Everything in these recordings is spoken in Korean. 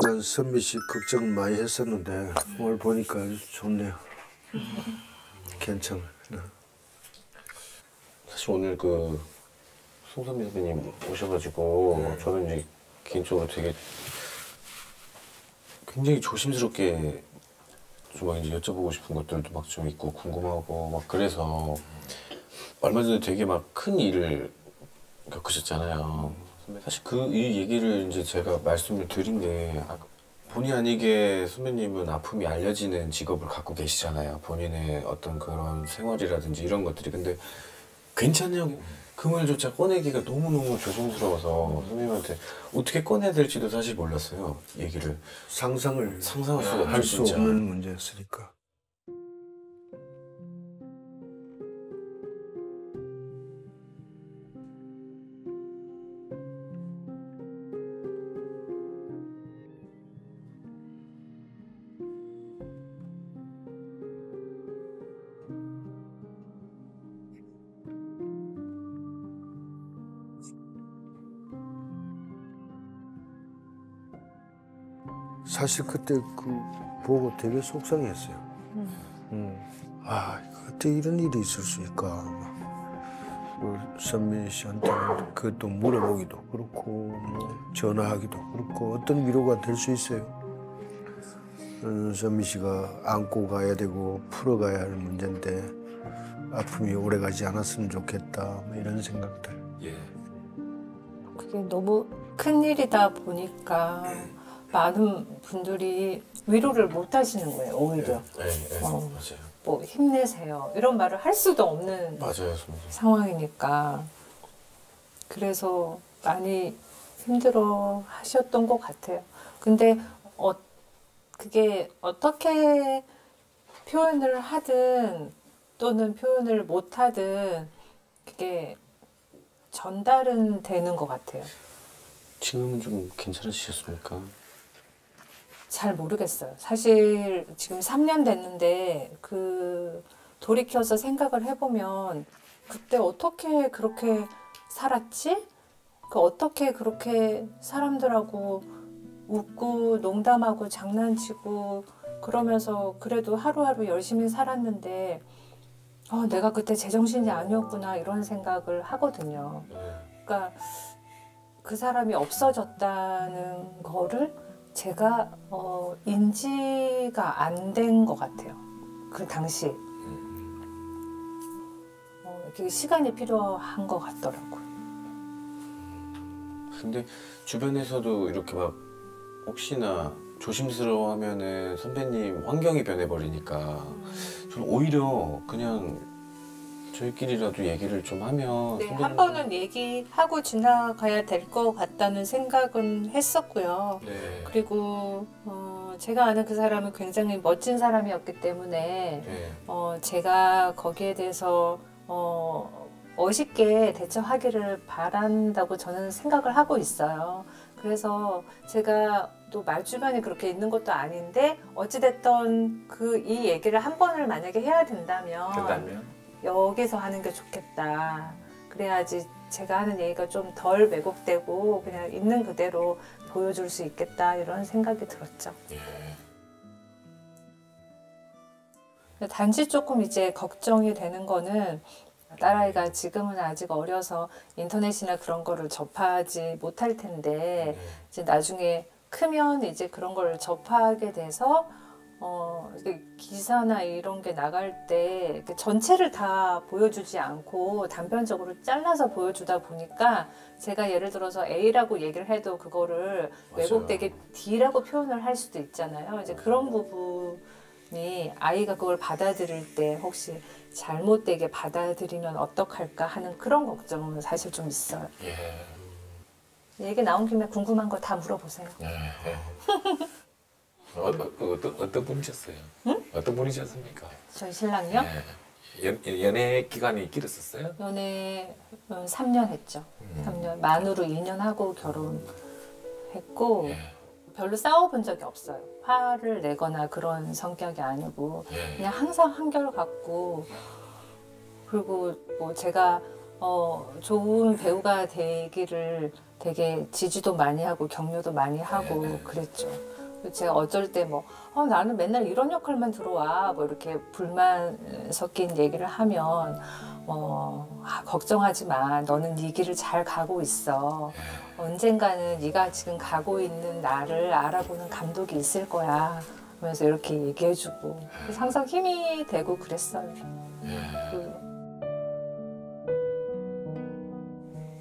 난 선미 씨 걱정 많이 했었는데 오늘 보니까 아주 좋네요. 괜찮아. 사실 오늘 그 송선미 선배님 오셔가지고 저는 이제 개인적으로 되게 굉장히 조심스럽게 좀 막 이제 여쭤보고 싶은 것들도 막 좀 있고 궁금하고 막 그래서 얼마 전에 되게 막 큰 일을 겪으셨잖아요. 사실 그 이 얘기를 이제 제가 말씀을 드린 게 본의 아니게 선배님은 아픔이 알려지는 직업을 갖고 계시잖아요. 본인의 어떤 그런 생활이라든지 이런 것들이. 근데 괜찮냐고 그 말조차 꺼내기가 너무너무 조심스러워서 선배님한테 어떻게 꺼내야 될지도 사실 몰랐어요. 얘기를. 상상할 수가 없죠, 할 수 진짜. 없는 문제였으니까. 사실 그때 그 보고 되게 속상했어요. 아, 어떻게 이런 일이 있을 수 있을까. 선민 씨한테는 그것도 물어보기도 그렇고 뭐 전화하기도 그렇고 어떤 위로가 될 수 있어요. 선민 씨가 안고 가야 되고 풀어가야 할 문제인데 아픔이 오래가지 않았으면 좋겠다 뭐 이런 생각들. 예. 그게 너무 큰 일이다 보니까 많은 분들이 위로를 못 하시는 거예요, 오히려. 네, 맞아요. 뭐 힘내세요 이런 말을 할 수도 없는 맞아요, 상황이니까 그래서 많이 힘들어 하셨던 것 같아요. 근데 그게 어떻게 표현을 하든 또는 표현을 못 하든 그게 전달은 되는 것 같아요. 지금은 좀 괜찮으셨습니까? 잘 모르겠어요. 사실 지금 3년 됐는데 돌이켜서 생각을 해보면 그때 어떻게 그렇게 살았지? 어떻게 그렇게 사람들하고 웃고 농담하고 장난치고 그러면서 그래도 하루하루 열심히 살았는데 내가 그때 제정신이 아니었구나 이런 생각을 하거든요. 그러니까 그 사람이 없어졌다는 거를 제가 인지가 안 된 것 같아요. 그 당시 이렇게 시간이 필요한 것 같더라고요. 근데 주변에서도 이렇게 막 혹시나 조심스러워하면은 선배님 환경이 변해버리니까 저는 오히려 그냥 저희끼리라도 얘기를 좀 하면 네, 한 번은 얘기하고 지나가야 될 것 같다는 생각은 했었고요. 네. 그리고 제가 아는 그 사람은 굉장히 멋진 사람이었기 때문에 네. 제가 거기에 대해서 멋있게 대처하기를 바란다고 저는 생각을 하고 있어요. 그래서 제가 또 말주변이 그렇게 있는 것도 아닌데 어찌됐든 이 얘기를 한 번을 만약에 해야 된다면 여기서 하는 게 좋겠다. 그래야지 제가 하는 얘기가 좀 덜 왜곡되고 그냥 있는 그대로 보여줄 수 있겠다 이런 생각이 들었죠. 단지 조금 이제 걱정이 되는 거는 딸아이가 지금은 아직 어려서 인터넷이나 그런 거를 접하지 못할 텐데 이제 나중에 크면 이제 그런 걸 접하게 돼서 기사나 이런 게 나갈 때 전체를 다 보여주지 않고 단편적으로 잘라서 보여주다 보니까 제가 예를 들어서 A라고 얘기를 해도 그거를 왜곡되게 D라고 표현을 할 수도 있잖아요. 이제 그런 부분이 아이가 그걸 받아들일 때 혹시 잘못되게 받아들이면 어떡할까 하는 그런 걱정은 사실 좀 있어요. 얘기 나온 김에 궁금한 거 다 물어보세요. 어떤 분이셨어요? 응? 어떤 분이셨습니까? 저희 신랑이요? 연애 기간이 길었었어요? 연애 3년 했죠. 3년. 만으로 2년 하고 결혼했고 별로 싸워본 적이 없어요. 화를 내거나 그런 성격이 아니고 그냥 항상 한결같고 그리고 뭐 제가 좋은 배우가 되기를 되게 지지도 많이 하고 격려도 많이 하고 그랬죠. 제가 어쩔 때 뭐 나는 맨날 이런 역할만 들어와 뭐 이렇게 불만 섞인 얘기를 하면 걱정하지 마. 너는 네 길을 잘 가고 있어. 언젠가는 네가 지금 가고 있는 나를 알아보는 감독이 있을 거야. 하면서 이렇게 얘기해주고 그래서 항상 힘이 되고 그랬어요.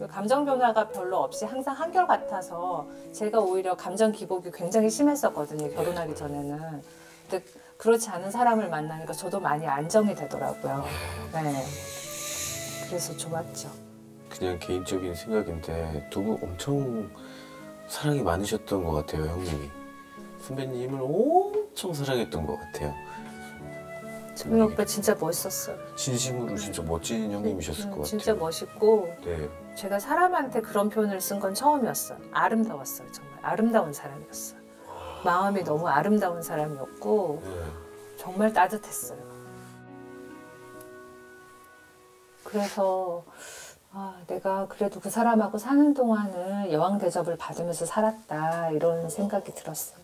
감정 변화가 별로 없이 항상 한결같아서 제가 오히려 감정 기복이 굉장히 심했었거든요. 결혼하기 전에는. 근데 그렇지 않은 사람을 만나니까 저도 많이 안정이 되더라고요. 네. 그래서 좋았죠. 그냥 개인적인 생각인데 두 분 엄청 사랑이 많으셨던 것 같아요, 형님이. 선배님을 엄청 사랑했던 것 같아요. 정민 오빠 진짜 멋있었어요. 진심으로 진짜 멋진 형님이셨을 것 같아요. 진짜 멋있고 네. 제가 사람한테 그런 표현을 쓴 건 처음이었어요. 아름다웠어요. 정말 아름다운 사람이었어요. 마음이 너무 아름다운 사람이었고 네. 정말 따뜻했어요. 그래서 내가 그래도 그 사람하고 사는 동안은 여왕 대접을 받으면서 살았다 이런 생각이 들었어요.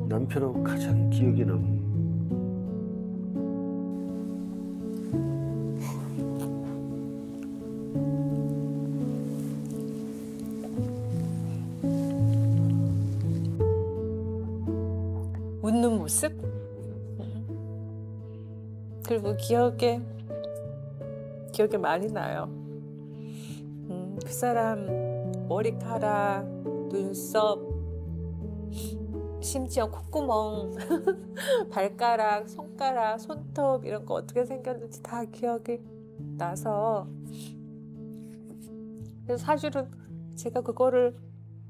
남편하고 가장 기억에 남는 웃는 모습? 그리고 기억에 많이 나요. 그 사람 머리카락, 눈썹, 심지어 콧구멍, 발가락, 손가락, 손톱 이런 거 어떻게 생겼는지 다 기억이 나서 그래서 사실은 제가 그거를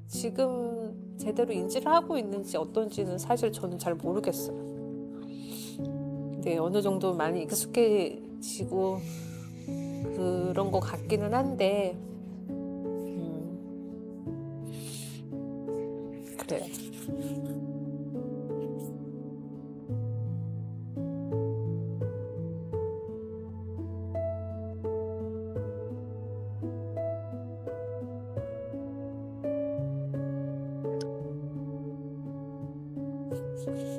지금 제대로 인지를 하고 있는지 어떤지는 사실 저는 잘 모르겠어요. 근데 어느 정도 많이 익숙해지고 그런 것 같기는 한데 그래요.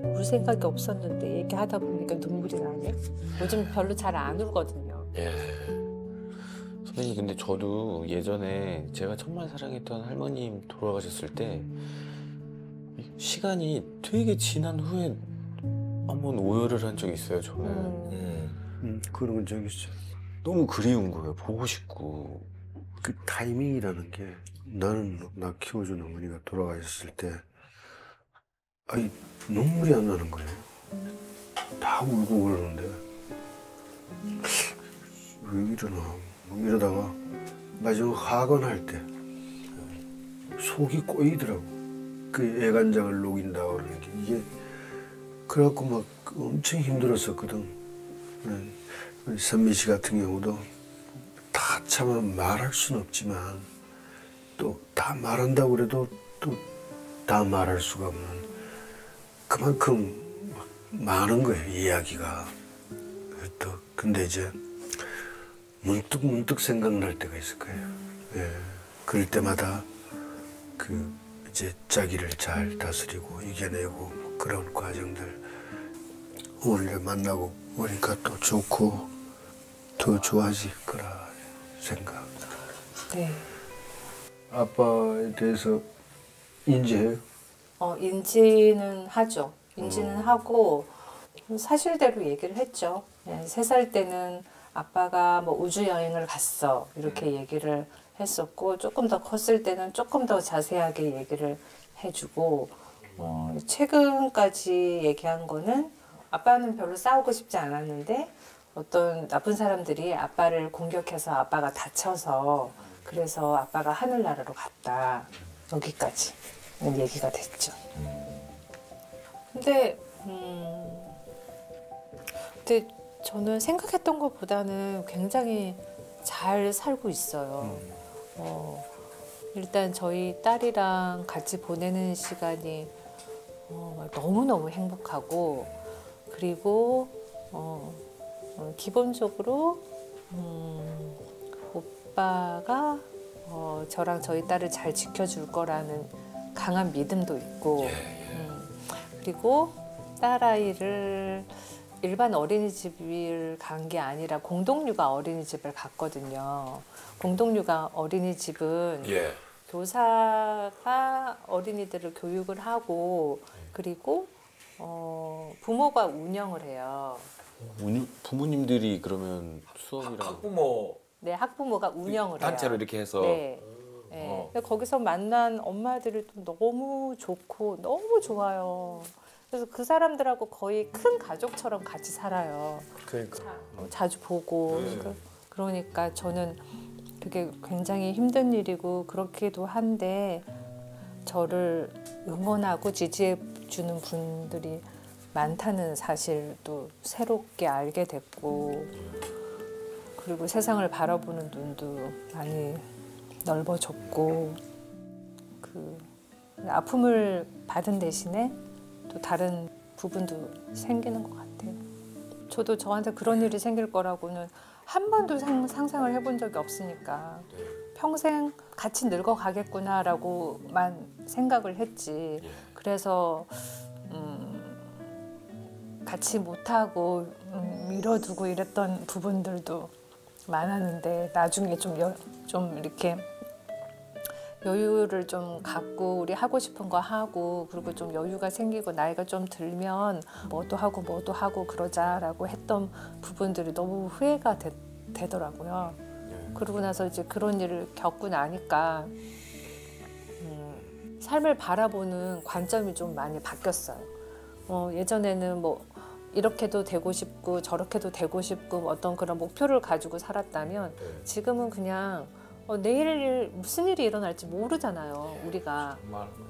울 생각이 없었는데 얘기하다 보니까 눈물이 나네. 요즘 별로 잘 안 울거든요. 예. 선배님 근데 저도 예전에 제가 정말 사랑했던 할머님 돌아가셨을 때 시간이 되게 지난 후에 한번 오열을 한 적이 있어요, 저는. 그런 적 있어요. 너무 그리운 거예요, 보고 싶고. 그 타이밍이라는 게 나는 나 키워준 어머니가 돌아가셨을 때 눈물이 안 나는 거예요. 다 울고 그러는데 왜 이러나 뭐 이러다가 마지막 하관할 때 속이 꼬이더라고. 그 애간장을 녹인다 그러는 게 이게 그래갖고 막 엄청 힘들었었거든. 우리 선미 씨 같은 경우도 다 참아 말할 수는 없지만 또 다 말한다고 그래도 또 다 말할 수가 없는 그만큼 많은 거예요, 이야기가. 또 근데 이제 문득 생각날 때가 있을 거예요. 예. 그럴 때마다 그 이제 자기를 잘 다스리고 이겨내고 그런 과정들 오늘 만나고 보니까 또 좋고 더 좋아질 거라 생각. 네. 아빠에 대해서 인지해요? 인지는 하죠. 인지는 하고 사실대로 얘기를 했죠. 3살 때는 아빠가 뭐 우주 여행을 갔어 이렇게 얘기를 했었고 조금 더 컸을 때는 조금 더 자세하게 얘기를 해주고 최근까지 얘기한 거는 아빠는 별로 싸우고 싶지 않았는데 어떤 나쁜 사람들이 아빠를 공격해서 아빠가 다쳐서 그래서 아빠가 하늘나라로 갔다 여기까지 얘기가 됐죠. 근데 저는 생각했던 것보다는 굉장히 잘 살고 있어요. 일단 저희 딸이랑 같이 보내는 시간이 너무너무 행복하고, 그리고 기본적으로 오빠가 저랑 저희 딸을 잘 지켜줄 거라는 강한 믿음도 있고, 그리고 딸아이를 일반 어린이집을 간 게 아니라 공동육아 어린이집을 갔거든요. 공동육아 어린이집은 교사가 어린이들을 교육을 하고, 그리고 부모가 운영을 해요. 부모님들이 그러면 수업이랑 학부모 네, 학부모가 운영을 단체로 해요. 이렇게 해서 네. 네. 근데 거기서 만난 엄마들이 또 너무 좋고 너무 좋아요. 그래서 그 사람들하고 거의 큰 가족처럼 같이 살아요. 그러니까 자주 보고. 그러니까 저는 그게 굉장히 힘든 일이고 그렇기도 한데, 저를 응원하고 지지해 주는 분들이 많다는 사실도 새롭게 알게 됐고, 그리고 세상을 바라보는 눈도 많이 넓어졌고, 그 아픔을 받은 대신에 또 다른 부분도 생기는 것 같아요. 저도 저한테 그런 일이 생길 거라고는 한 번도 상상을 해본 적이 없으니까 평생 같이 늙어가겠구나라고만 생각을 했지. 그래서 같이 못하고 미뤄두고 이랬던 부분들도 많았는데, 나중에 좀 이렇게 여유를 좀 갖고 우리 하고 싶은 거 하고, 그리고 좀 여유가 생기고 나이가 좀 들면 뭐도 하고 그러자라고 했던 부분들이 너무 후회가 되더라고요. 그러고 나서 이제 그런 일을 겪고 나니까 삶을 바라보는 관점이 좀 많이 바뀌었어요. 예전에는 뭐 이렇게도 되고 싶고 저렇게도 되고 싶고 어떤 그런 목표를 가지고 살았다면, 지금은 그냥 내일 무슨 일이 일어날지 모르잖아요, 우리가.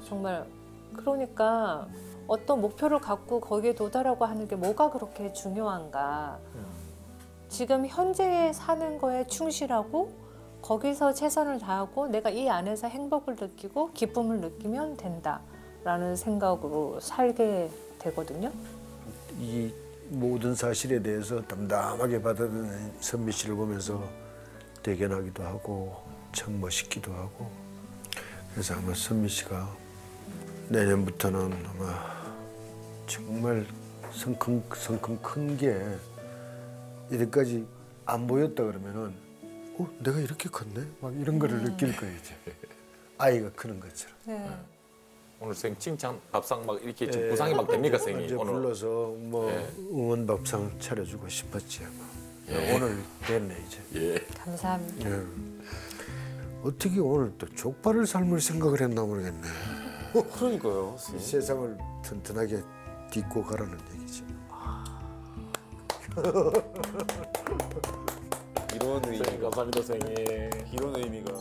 정말. 그러니까 어떤 목표를 갖고 거기에 도달하고 하는 게 뭐가 그렇게 중요한가. 지금 현재 사는 거에 충실하고 거기서 최선을 다하고 내가 이 안에서 행복을 느끼고 기쁨을 느끼면 된다라는 생각으로 살게 되거든요. 이 모든 사실에 대해서 담담하게 받아들이는 선미 씨를 보면서 대견하기도 하고 참 멋있기도 하고, 그래서 아마 선미 씨가 내년부터는 아마 정말 성큼 큰 게 이때까지 안 보였다 그러면은 내가 이렇게 컸네? 막 이런 거를 느낄 거예요, 이제. 아이가 크는 것처럼. 네. 오늘 생 칭찬 밥상 막 이렇게 지금 구상이 막 됩니까, 생이? 이제 오늘 불러서 뭐 응원 밥상 차려주고 싶었지 아마. 오늘 됐네 이제. 감사합니다. 예. 어떻게 오늘 또 족발을 삶을 생각을 했나 모르겠네. 그러니까요. 이 세상을 튼튼하게 딛고 가라는 얘기지. 이런 의미가 감사합니다, 생이. 이런 의미가.